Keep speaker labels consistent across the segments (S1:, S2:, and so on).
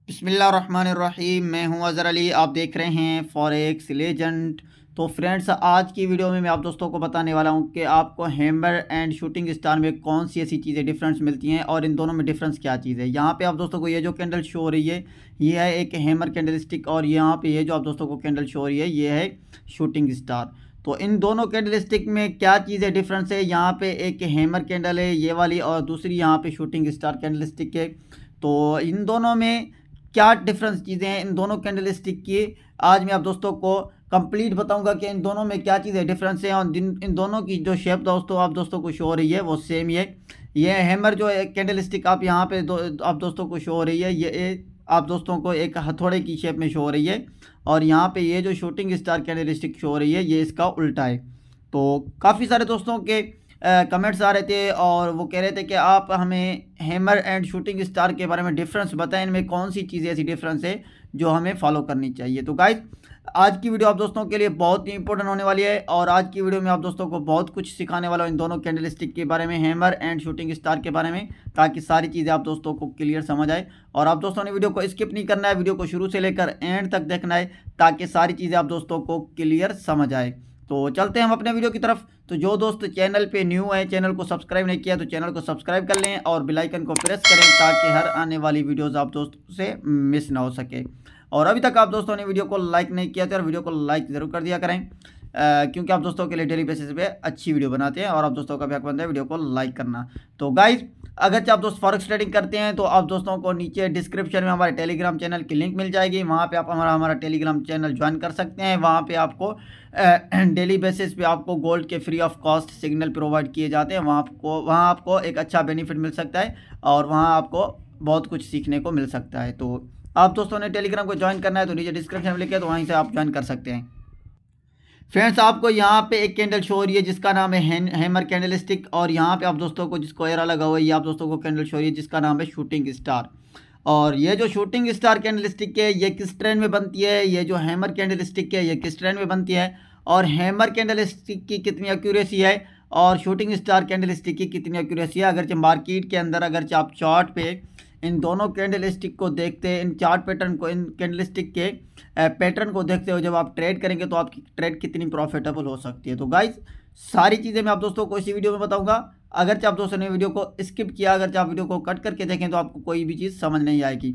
S1: बिस्मिल्लाहिर्रहमानिर्रहीम। मैं हूं अज़हर अली, आप देख रहे हैं फॉरेक्स लेजेंड। तो फ्रेंड्स, आज की वीडियो में मैं आप दोस्तों को बताने वाला हूं कि आपको हैमर एंड शूटिंग स्टार में कौन सी ऐसी चीज़ें डिफरेंस मिलती हैं और इन दोनों में डिफरेंस क्या चीज़ है। यहाँ पे आप दोस्तों को ये जो कैंडल शो हो रही है ये है एक हैमर कैंडल स्टिक, और यहाँ पे ये जो आप दोस्तों को कैंडल शो हो रही है ये है शूटिंग स्टार। तो इन दोनों कैंडल स्टिक में क्या चीज़ें डिफरेंस है, यहाँ पे एक हैमर कैंडल है ये वाली और दूसरी यहाँ पे शूटिंग स्टार कैंडल स्टिक है। तो इन दोनों में क्या डिफरेंस चीज़ें हैं इन दोनों कैंडल स्टिक की, आज मैं आप दोस्तों को कंप्लीट बताऊंगा कि इन दोनों में क्या चीज़ें डिफरेंस हैं। और इन दोनों की जो शेप दोस्तों आप दोस्तों को शो हो रही है वो सेम ही है। ये हैमर जो है कैंडल स्टिक आप यहाँ पे आप दोस्तों को शो हो रही है ये आप दोस्तों को एक हथौड़े की शेप में शो हो रही है, और यहाँ पे ये जो shooting star candle stick show हो रही है ये इसका उल्टा है। तो काफ़ी सारे दोस्तों के कमेंट्स आ रहे थे और वो कह रहे थे कि आप हमें हैमर एंड शूटिंग स्टार के बारे में डिफरेंस बताएं, इनमें कौन सी चीज़ें ऐसी डिफरेंस है जो हमें फॉलो करनी चाहिए। तो गाइज, आज की वीडियो आप दोस्तों के लिए बहुत ही इंपॉर्टेंट होने वाली है, और आज की वीडियो में आप दोस्तों को बहुत कुछ सिखाने वाला हूँ इन दोनों कैंडल स्टिक के बारे में, हैमर एंड शूटिंग स्टार के बारे में, ताकि सारी चीज़ें आप दोस्तों को क्लियर समझ आए। और आप दोस्तों ने वीडियो को स्किप नहीं करना है, वीडियो को शुरू से लेकर एंड तक देखना है ताकि सारी चीज़ें आप दोस्तों को क्लियर समझ आए। तो चलते हैं हम अपने वीडियो की तरफ। तो जो दोस्त चैनल पे न्यू है, चैनल को सब्सक्राइब नहीं किया तो चैनल को सब्सक्राइब कर लें और बेल आइकन को प्रेस करें ताकि हर आने वाली वीडियोस आप दोस्तों से मिस ना हो सके। और अभी तक आप दोस्तों ने वीडियो को लाइक नहीं किया तो वीडियो को लाइक ज़रूर कर दिया करें, क्योंकि आप दोस्तों के लिए डेली बेसिस पे अच्छी वीडियो बनाते हैं और आप दोस्तों का भी हक बनता है वीडियो को लाइक करना। तो गाइज, अगर आप दोस्त फॉरेक्स ट्रेडिंग करते हैं तो आप दोस्तों को नीचे डिस्क्रिप्शन में हमारे टेलीग्राम चैनल की लिंक मिल जाएगी, वहाँ पे आप हमारा टेलीग्राम चैनल ज्वाइन कर सकते हैं। वहाँ पे आपको डेली बेसिस पे आपको गोल्ड के free of cost signal provide किए जाते हैं। वहाँ आपको एक अच्छा बेनिफिट मिल सकता है और वहाँ आपको बहुत कुछ सीखने को मिल सकता है। तो आप दोस्तों ने टेलीग्राम को ज्वाइन करना है तो नीचे डिस्क्रिप्शन में लिखे तो वहीं से आप ज्वाइन कर सकते हैं। फ्रेंड्स, आपको यहाँ पे एक कैंडल शो हो रही है जिसका नाम है हैमर कैंडल स्टिक, और यहाँ पे आप दोस्तों को जिसको एरा लगा हुआ है ये आप दोस्तों को कैंडल शो हो रही है जिसका नाम है शूटिंग स्टार। और ये जो शूटिंग स्टार कैंडल स्टिक है ये किस ट्रेंड में बनती है, ये जो हैमर कैंडल स्टिक है ये किस ट्रेंड में बनती है, और हैमर कैंडल स्टिक की कितनी एक्यूरेसी है और शूटिंग स्टार कैंडल स्टिक की कितनी एक्यूरेसी है। अगरचे मार्केट के अंदर अगरचे आप चार्ट पे इन दोनों कैंडल स्टिक को देखते हैं, इन चार्ट पैटर्न को, इन कैंडल स्टिक के पैटर्न को देखते हो, जब आप ट्रेड करेंगे तो आपकी ट्रेड कितनी प्रॉफिटेबल हो सकती है। तो गाइज, सारी चीज़ें मैं आप दोस्तों को इसी वीडियो में बताऊंगा। अगर आप दोस्तों ने वीडियो को स्किप किया, अगर आप वीडियो को कट करके देखें तो आपको कोई भी चीज़ समझ नहीं आएगी।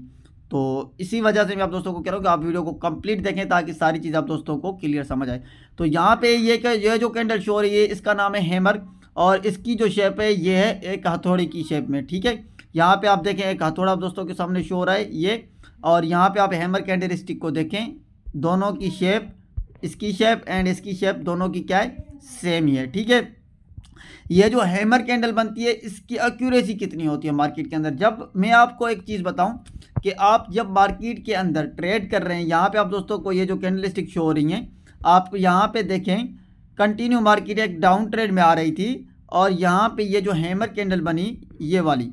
S1: तो इसी वजह से मैं आप दोस्तों को कह रहा हूँ कि आप वीडियो को कंप्लीट देखें ताकि सारी चीज़ आप दोस्तों को क्लियर समझ आए। तो यहाँ पे ये जो कैंडल शो हो रही है इसका नाम है हैमर, और इसकी जो शेप है ये है एक हथौड़े की शेप में, ठीक है। यहाँ पे आप देखें एक हथौड़ा आप दोस्तों के सामने शो हो रहा है ये, और यहाँ पे आप हैमर कैंडल स्टिक को देखें, दोनों की शेप, इसकी शेप एंड इसकी शेप दोनों की क्या है, सेम ही है, ठीक है। ये जो हैमर कैंडल बनती है इसकी एक्यूरेसी कितनी होती है मार्केट के अंदर। जब मैं आपको एक चीज़ बताऊं कि आप जब मार्केट के अंदर ट्रेड कर रहे हैं, यहाँ पे आप दोस्तों को ये जो कैंडल स्टिक शो हो रही हैं, आप यहाँ पे देखें कंटिन्यू मार्केट एक डाउन ट्रेड में आ रही थी, और यहाँ पे ये जो हैमर कैंडल बनी ये वाली,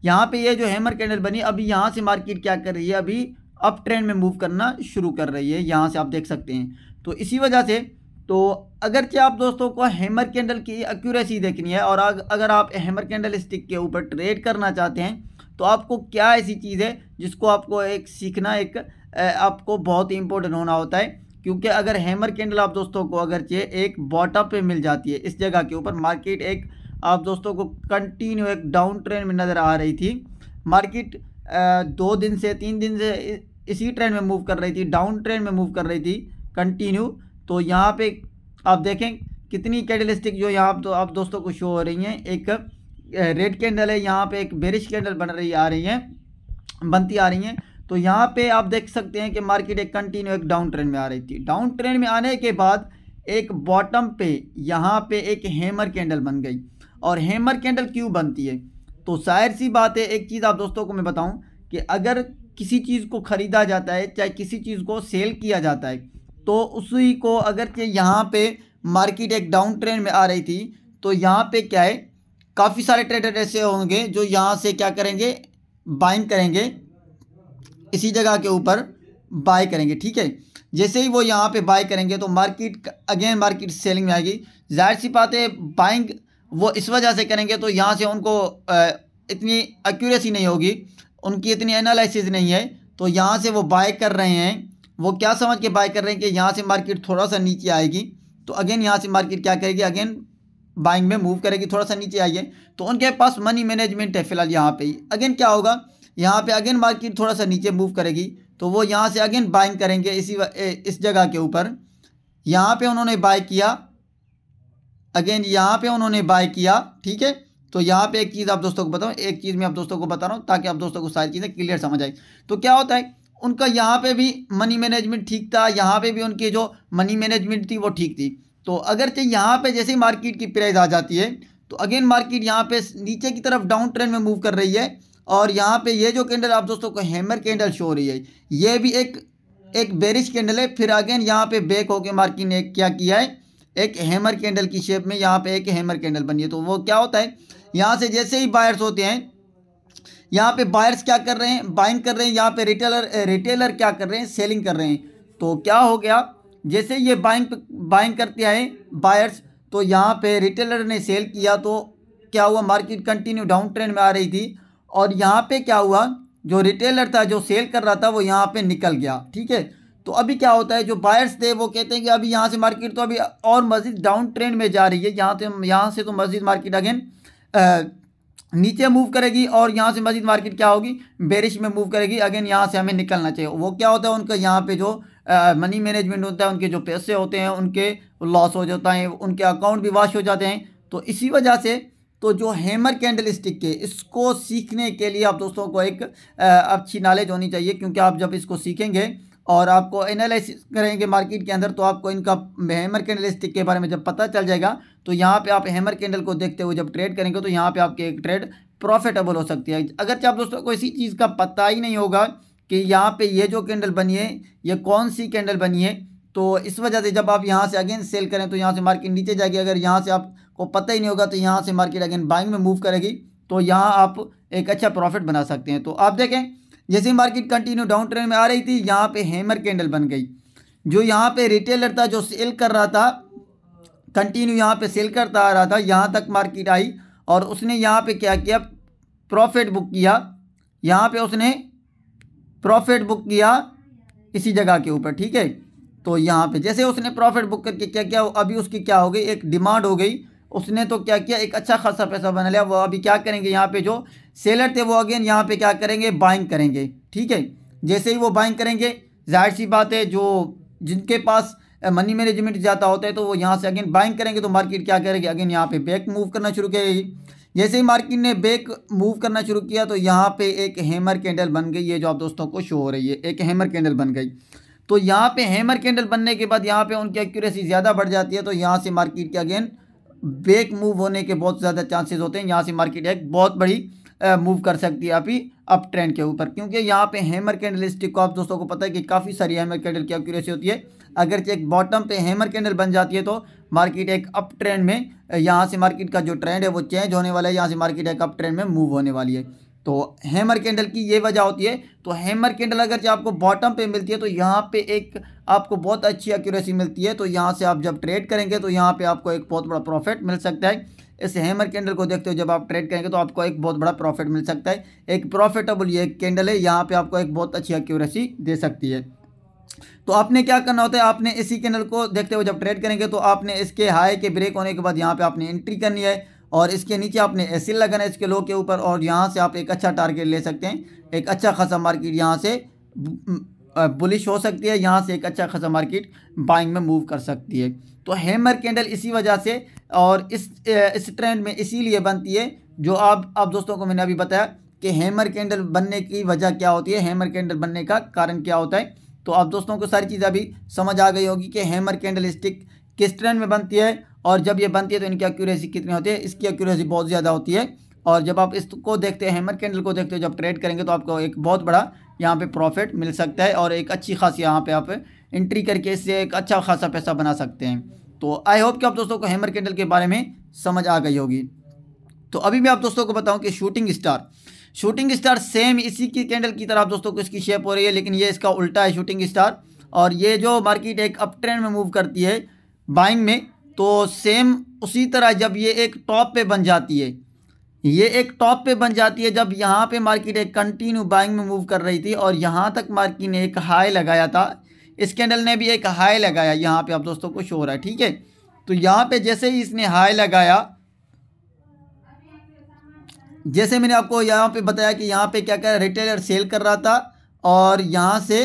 S1: यहाँ पे ये जो हैमर कैंडल बनी अभी यहाँ से मार्केट क्या कर रही है, अभी अप ट्रेंड में मूव करना शुरू कर रही है, यहाँ से आप देख सकते हैं। तो इसी वजह से तो अगरचे आप दोस्तों को हैमर कैंडल की एक्यूरेसी देखनी है और अगर आप हैमर कैंडल स्टिक के ऊपर ट्रेड करना चाहते हैं तो आपको क्या ऐसी चीज़ है जिसको आपको एक सीखना, एक आपको बहुत ही इंपॉर्टेंट होना होता है। क्योंकि अगर हैमर कैंडल आप दोस्तों को अगरचे एक बॉटम पे मिल जाती है, इस जगह के ऊपर मार्केट एक आप दोस्तों को कंटिन्यू एक डाउन ट्रेंड में नज़र आ रही थी, मार्केट 2 दिन से 3 दिन से इसी ट्रेंड में मूव कर रही थी, डाउन ट्रेंड में मूव कर रही थी कंटिन्यू। तो यहाँ पे आप देखें कितनी कैंडल स्टिक जो यहाँ तो आप दोस्तों को शो हो रही हैं, एक रेड कैंडल है, यहाँ पे एक बेरिश कैंडल बनती आ रही हैं। तो यहाँ पे आप देख सकते हैं कि मार्केट एक कंटिन्यू एक डाउन ट्रेंड में आ रही थी, डाउन ट्रेंड में आने के बाद एक बॉटम पे यहाँ पे एक हैमर कैंडल बन गई। और हैमर कैंडल क्यों बनती है, तो जाहिर सी बात है, एक चीज़ आप दोस्तों को मैं बताऊं कि अगर किसी चीज़ को ख़रीदा जाता है, चाहे किसी चीज़ को सेल किया जाता है, तो उसी को अगर यहाँ पे मार्केट एक डाउन ट्रेंड में आ रही थी तो यहाँ पे क्या है, काफ़ी सारे ट्रेडर ऐसे होंगे जो यहाँ से क्या करेंगे, बाइंग करेंगे, इसी जगह के ऊपर बाय करेंगे, ठीक है। जैसे ही वो यहाँ पे बाय करेंगे तो मार्केट अगेन मार्केट सेलिंग में आएगी। जाहिर सी बात है, बाइंग वो इस वजह से करेंगे तो यहाँ से उनको इतनी एक्यूरेसी नहीं होगी, उनकी इतनी एनालिसिस नहीं है, तो यहाँ से वो बाय कर रहे हैं। वो क्या समझ के बाय कर रहे हैं कि यहाँ से मार्केट थोड़ा सा नीचे आएगी, तो अगेन यहाँ से मार्केट क्या करेगी, अगेन बाइंग में मूव करेगी, थोड़ा सा नीचे आई है तो उनके पास मनी मैनेजमेंट है फिलहाल यहाँ पे ही। अगेन क्या होगा, यहाँ पे अगेन मार्केट थोड़ा सा नीचे मूव करेगी तो वो यहाँ से अगेन बाइंग करेंगे इस जगह के ऊपर। यहाँ पे उन्होंने बाय किया, अगेन यहाँ पे उन्होंने बाय किया, ठीक है। तो यहाँ पे एक चीज़ आप दोस्तों को बताऊँ, एक चीज़ मैं आप दोस्तों को बता रहा हूँ ताकि आप दोस्तों को सारी चीज़ें क्लियर समझ आए। तो क्या होता है, उनका यहाँ पे भी मनी मैनेजमेंट ठीक था, यहाँ पे भी उनकी जो मनी मैनेजमेंट थी वो ठीक थी। तो अगरचे यहाँ पे जैसे ही मार्केट की प्राइस आ जाती है तो अगेन मार्केट यहाँ पे नीचे की तरफ डाउन ट्रेंड में मूव कर रही है। और यहाँ पे ये जो कैंडल आप दोस्तों को हैमर कैंडल शो हो रही है, ये भी एक बेरिश कैंडल है। फिर अगेन यहाँ पे बैक होके मार्केट ने क्या किया है, एक हैमर कैंडल की शेप में यहाँ पे एक हैमर कैंडल बनी है। तो वो क्या होता है, यहाँ से जैसे ही बायर्स होते हैं, यहाँ पे बायर्स क्या कर रहे हैं, बाइंग कर रहे हैं, यहाँ पे रिटेलर क्या कर रहे हैं, सेलिंग कर रहे हैं। तो क्या हो गया, जैसे ये बाइंग करते आए बायर्स, तो यहाँ पे रिटेलर ने सेल किया तो क्या हुआ, मार्केट कंटिन्यू डाउन ट्रेंड में आ रही थी। और यहाँ पे क्या हुआ, जो रिटेलर था जो सेल कर रहा था वो यहाँ पे निकल गया, ठीक है। तो अभी क्या होता है, जो बायर्स थे वो कहते हैं कि अभी यहाँ से मार्केट तो अभी और मज़ीद डाउन ट्रेंड में जा रही है, यहाँ से तो मज़ीद मार्केट अगेन नीचे मूव करेगी और यहाँ से मज़ीद मार्केट क्या होगी, बेरिश में मूव करेगी। अगेन यहाँ से हमें निकलना चाहिए। वो क्या होता है, उनका यहाँ पे जो मनी मैनेजमेंट होता है, उनके जो पैसे होते हैं उनके लॉस हो जाता है, उनके अकाउंट भी वॉश हो जाते हैं। तो इसी वजह से तो जो हैमर कैंडल स्टिक के इसको सीखने के लिए आप दोस्तों को एक अच्छी नॉलेज होनी चाहिए, क्योंकि आप जब इसको सीखेंगे और आपको एनालिसिस करेंगे मार्केट के अंदर तो आपको इनका हैमर कैंडल स्टिक के बारे में जब पता चल जाएगा तो यहाँ पे आप हैमर कैंडल को देखते हुए जब ट्रेड करेंगे तो यहाँ पे आपकी एक ट्रेड प्रॉफिटेबल हो सकती है। अगर आप दोस्तों को इसी चीज़ का पता ही नहीं होगा कि यहाँ पे ये जो कैंडल बनी है ये कौन सी कैंडल बनी है, तो इस वजह से जब आप यहाँ से अगेन सेल करें तो यहाँ से मार्केट नीचे जाएगी। अगर यहाँ से आपको पता ही नहीं होगा तो यहाँ से मार्केट अगेन बाइंग में मूव करेगी, तो यहाँ आप एक अच्छा प्रॉफिट बना सकते हैं। तो आप देखें, जैसे मार्केट कंटिन्यू डाउन ट्रेंड में आ रही थी, यहाँ पे हैमर कैंडल बन गई। जो यहाँ पे रिटेलर था जो सेल कर रहा था, कंटिन्यू यहाँ पे सेल करता आ रहा था, यहाँ तक मार्केट आई और उसने यहाँ पे क्या किया, प्रॉफिट बुक किया। यहाँ पे उसने प्रॉफिट बुक किया इसी जगह के ऊपर, ठीक है। तो यहाँ पे जैसे उसने प्रॉफिट बुक करके क्या किया, अभी उसकी क्या हो गई, एक डिमांड हो गई। उसने तो क्या किया, एक अच्छा खासा पैसा बना लिया। वो अभी क्या करेंगे, यहाँ पे जो सेलर थे वो अगेन यहाँ पे क्या करेंगे, बाइंग करेंगे, ठीक है। जैसे ही वो बाइंग करेंगे, जाहिर सी बात है जो जिनके पास मनी मैनेजमेंट ज़्यादा होता है तो वो यहाँ से अगेन बाइंग करेंगे, तो मार्केट क्या करेगी, अगेन यहाँ पे बैक मूव करना शुरू करेगी। जैसे ही मार्केट ने बैक मूव करना शुरू किया तो यहाँ पे एक हैमर कैंडल बन गई है, जो आप दोस्तों को शो हो रही है, एक हैमर कैंडल बन गई। तो यहाँ पे हैमर कैंडल बनने के बाद यहाँ पे उनकी एक्यूरेसी ज़्यादा बढ़ जाती है, तो यहाँ से मार्केट के अगेन बैक मूव होने के बहुत ज़्यादा चांसेस होते हैं। यहाँ से मार्केट एक बहुत बड़ी मूव कर सकती है अभी अप ट्रेंड के ऊपर, क्योंकि यहाँ पे हैमर कैंडल स्टिक को आप दोस्तों को पता है कि काफ़ी सारी हैमर कैंडल की एक्यूरेसी होती है। अगर एक बॉटम पे हैमर कैंडल बन जाती है तो मार्केट एक अप ट्रेंड में, यहाँ से मार्केट का जो ट्रेंड है वो चेंज होने वाला है, यहाँ से मार्केट एक अप ट्रेंड में मूव होने वाली है। तो हैमर कैंडल की ये वजह होती है। तो हैमर कैंडल अगर जो आपको बॉटम पे मिलती है तो यहाँ पे एक आपको बहुत अच्छी एक्यूरेसी मिलती है, तो यहाँ से आप जब ट्रेड करेंगे तो यहाँ पे आपको एक बहुत बड़ा प्रॉफिट मिल सकता है। इस हैमर कैंडल को देखते हुए जब आप ट्रेड करेंगे तो आपको एक बहुत बड़ा प्रॉफिट मिल सकता है। एक प्रॉफिटेबल ये कैंडल है, यहाँ पे आपको एक बहुत अच्छी एक्यूरेसी दे सकती है। तो आपने क्या करना होता है, आपने इसी कैंडल को देखते हुए जब ट्रेड करेंगे तो आपने इसके हाई के ब्रेक होने के बाद यहाँ पे आपने एंट्री करनी है और इसके नीचे आपने एसिल लगाना है इसके लो के ऊपर, और यहाँ से आप एक अच्छा टारगेट ले सकते हैं। एक अच्छा खासा मार्केट यहाँ से बुलिश हो सकती है, यहाँ से एक अच्छा खासा मार्केट बाइंग में मूव कर सकती है। तो हैमर कैंडल इसी वजह से और इस ट्रेंड में इसीलिए बनती है, जो आप दोस्तों को मैंने अभी बताया कि हैमर कैंडल बनने की वजह क्या होती है, हैमर कैंडल बनने का कारण क्या होता है। तो आप दोस्तों को सारी चीज़ें अभी समझ आ गई होगी कि हैमर कैंडल स्टिक किस ट्रेंड में बनती है और जब ये बनती है तो इनकी एक्यूरेसी कितनी होती है। इसकी एक्यूरेसी बहुत ज़्यादा होती है, और जब आप इसको देखते हैं, हैमर कैंडल को देखते हो, जब ट्रेड करेंगे तो आपको एक बहुत बड़ा यहाँ पे प्रॉफिट मिल सकता है और एक अच्छी खासी यहाँ पे आप एंट्री करके इससे एक अच्छा खासा पैसा बना सकते हैं। तो आई होप कि आप दोस्तों को हैमर कैंडल के बारे में समझ आ गई होगी। तो अभी मैं आप दोस्तों को बताऊं कि शूटिंग स्टार सेम इसी की कैंडल की तरह आप दोस्तों को इसकी शेप हो रही है, लेकिन ये इसका उल्टा है शूटिंग स्टार। और ये जो मार्केट एक अप ट्रेंड में मूव करती है बाइंग में, तो सेम उसी तरह जब ये एक टॉप पे बन जाती है, ये एक टॉप पे बन जाती है जब यहाँ पे मार्केट एक कंटिन्यू बाइंग में मूव कर रही थी और यहाँ तक मार्केट ने एक हाई लगाया था। इस कैंडल ने भी एक हाई लगाया, यहाँ पे आप दोस्तों को शो हो रहा है, ठीक है। तो यहाँ पे जैसे ही इसने हाई लगाया, जैसे मैंने आपको यहाँ पे बताया कि यहाँ पे क्या कर रिटेलर सेल कर रहा था और यहाँ से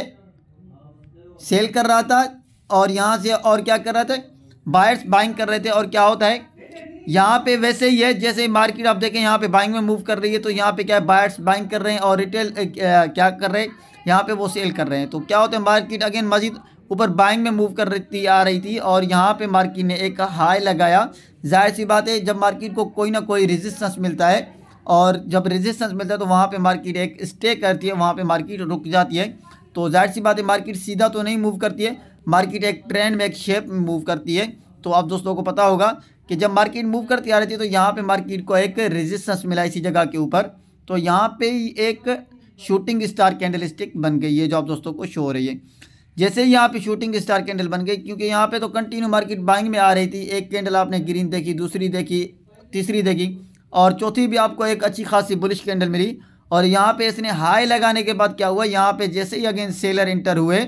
S1: सेल कर रहा था और यहाँ से और क्या कर रहा था, बायर्स बाइंग कर रहे थे। और क्या होता है यहाँ पे वैसे ही है, जैसे मार्केट आप देखें यहाँ पे बाइंग में मूव कर रही है, तो यहाँ पे क्या है बायर्स बाइंग कर रहे हैं और रिटेल क्या कर रहे हैं, यहाँ पे वो सेल कर रहे हैं। तो क्या होता है मार्केट अगेन मजीद ऊपर बाइंग में मूव कर रही थी और यहाँ पे मार्केट ने एक हाई लगाया। जाहिर सी बात है जब मार्केट को कोई ना कोई रेजिस्टेंस मिलता है और जब रेजिस्टेंस मिलता है तो वहाँ पे मार्केट एक स्टे करती है, वहाँ पे मार्केट रुक जाती है। तो जाहिर सी बात है मार्केट सीधा तो नहीं मूव करती है, मार्केट एक ट्रेंड में एक शेप में मूव करती है। तो आप दोस्तों को पता होगा कि जब मार्केट मूव करती आ रही थी तो यहाँ पे मार्केट को एक रेजिस्टेंस मिला इसी जगह के ऊपर, तो यहाँ पे एक शूटिंग स्टार कैंडल स्टिक बन गई है जो आप दोस्तों को शो हो रही है। जैसे ही यहाँ पे शूटिंग स्टार कैंडल बन गई, क्योंकि यहाँ पे तो कंटिन्यू मार्केट बाइंग में आ रही थी। एक कैंडल आपने ग्रीन देखी, दूसरी देखी, तीसरी देखी और चौथी भी आपको एक अच्छी खासी बुलिश कैंडल मिली। और यहाँ पे इसने हाई लगाने के बाद क्या हुआ, यहाँ पे जैसे ही अगेन सेलर इंटर हुए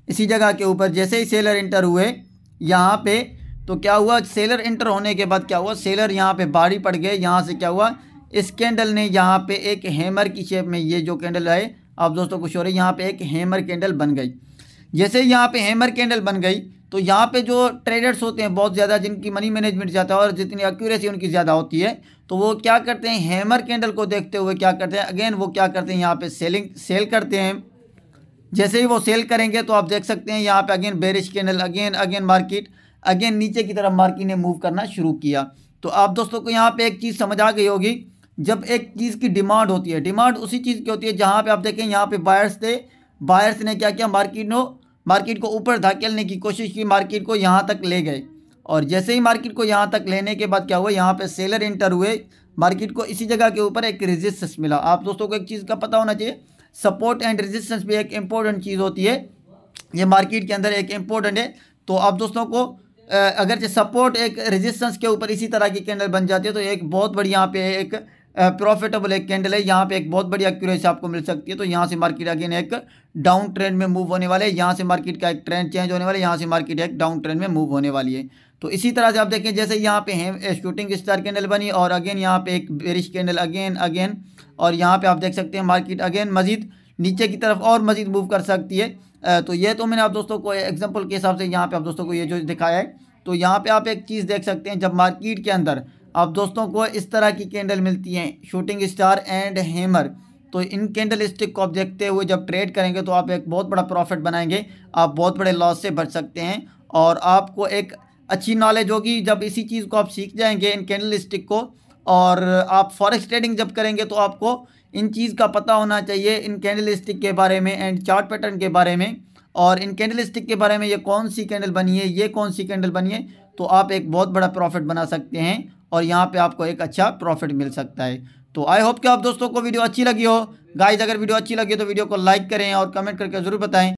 S1: इसी जगह के ऊपर, जैसे ही सेलर इंटर हुए यहाँ पे, तो क्या हुआ सेलर इंटर होने के बाद क्या हुआ, सेलर यहाँ पे भारी पड़ गए। यहाँ से क्या हुआ, इस कैंडल ने यहाँ पे एक हैमर की शेप में, ये जो कैंडल है आप दोस्तों को शो रही है, यहाँ पे एक हैमर कैंडल बन गई। जैसे यहाँ पे हैमर कैंडल बन गई तो यहाँ पे जो ट्रेडर्स होते हैं बहुत ज़्यादा, जिनकी मनी मैनेजमेंट ज़्यादा और जितनी एक्यूरेसी उनकी ज़्यादा होती है, तो वो क्या करते हैं हैमर कैंडल को देखते हुए क्या करते हैं, अगेन वो क्या करते हैं यहाँ पे सेल करते हैं। जैसे ही वो सेल करेंगे तो आप देख सकते हैं यहाँ पे again bearish candle, again market again नीचे की तरफ मार्केट ने मूव करना शुरू किया। तो आप दोस्तों को यहाँ पे एक चीज़ समझ आ गई होगी, जब एक चीज़ की डिमांड होती है, डिमांड उसी चीज़ की होती है जहाँ पे आप देखें यहाँ पे बायर्स थे, बायर्स ने क्या किया, मार्केट को ऊपर धकेलने की कोशिश की, मार्केट को यहाँ तक ले गए। और जैसे ही मार्केट को यहाँ तक लेने के बाद क्या हुआ, यहाँ पे सेलर इंटर हुए, मार्केट को इसी जगह के ऊपर एक रेजिस्टेंस मिला। आप दोस्तों को एक चीज़ का पता होना चाहिए, सपोर्ट एंड रेजिस्टेंस भी एक इम्पोर्टेंट चीज़ होती है, ये मार्केट के अंदर एक इम्पोर्टेंट है। तो आप दोस्तों को अगर सपोर्ट एक रेजिस्टेंस के ऊपर इसी तरह की कैंडल बन जाती है तो एक बहुत बड़ी यहाँ पे एक प्रॉफिटेबल एक कैंडल है, यहाँ पे एक बहुत बड़ी एक्यूरेसी आपको मिल सकती है। तो यहाँ से मार्केट अगेन एक डाउन ट्रेंड में मूव होने वाले, यहाँ से मार्केट का एक ट्रेंड चेंज होने वाला है, यहाँ से मार्केट एक डाउन ट्रेंड में मूव होने वाली है। तो इसी तरह से आप देखें जैसे यहाँ पे शूटिंग स्टार कैंडल बनी और अगेन यहाँ पे एक बेरिश कैंडल अगेन और यहाँ पे आप देख सकते हैं मार्केट अगेन मजीद नीचे की तरफ और मजीद मूव कर सकती है। तो ये तो मैंने आप दोस्तों को एग्जांपल के हिसाब से यहाँ पे आप दोस्तों को ये जो दिखाया है। तो यहाँ पे आप एक चीज़ देख सकते हैं, जब मार्केट के अंदर आप दोस्तों को इस तरह की कैंडल मिलती हैं शूटिंग स्टार एंड हैमर, तो इन कैंडल स्टिक को आप देखते हुए जब ट्रेड करेंगे तो आप एक बहुत बड़ा प्रॉफिट बनाएंगे, आप बहुत बड़े लॉस से बच सकते हैं और आपको एक अच्छी नॉलेज होगी। जब इसी चीज़ को आप सीख जाएंगे इन कैंडल स्टिक को, और आप फॉरेक्स ट्रेडिंग जब करेंगे तो आपको इन चीज़ का पता होना चाहिए, इन कैंडल स्टिक के बारे में एंड चार्ट पैटर्न के बारे में, और इन कैंडल स्टिक के बारे में, ये कौन सी कैंडल बनी है, ये कौन सी कैंडल बनी है, तो आप एक बहुत बड़ा प्रॉफिट बना सकते हैं और यहाँ पे आपको एक अच्छा प्रॉफिट मिल सकता है। तो आई होप कि आप दोस्तों को वीडियो अच्छी लगी हो। गाइस अगर वीडियो अच्छी लगी तो वीडियो को लाइक करें और कमेंट करके ज़रूर बताएं।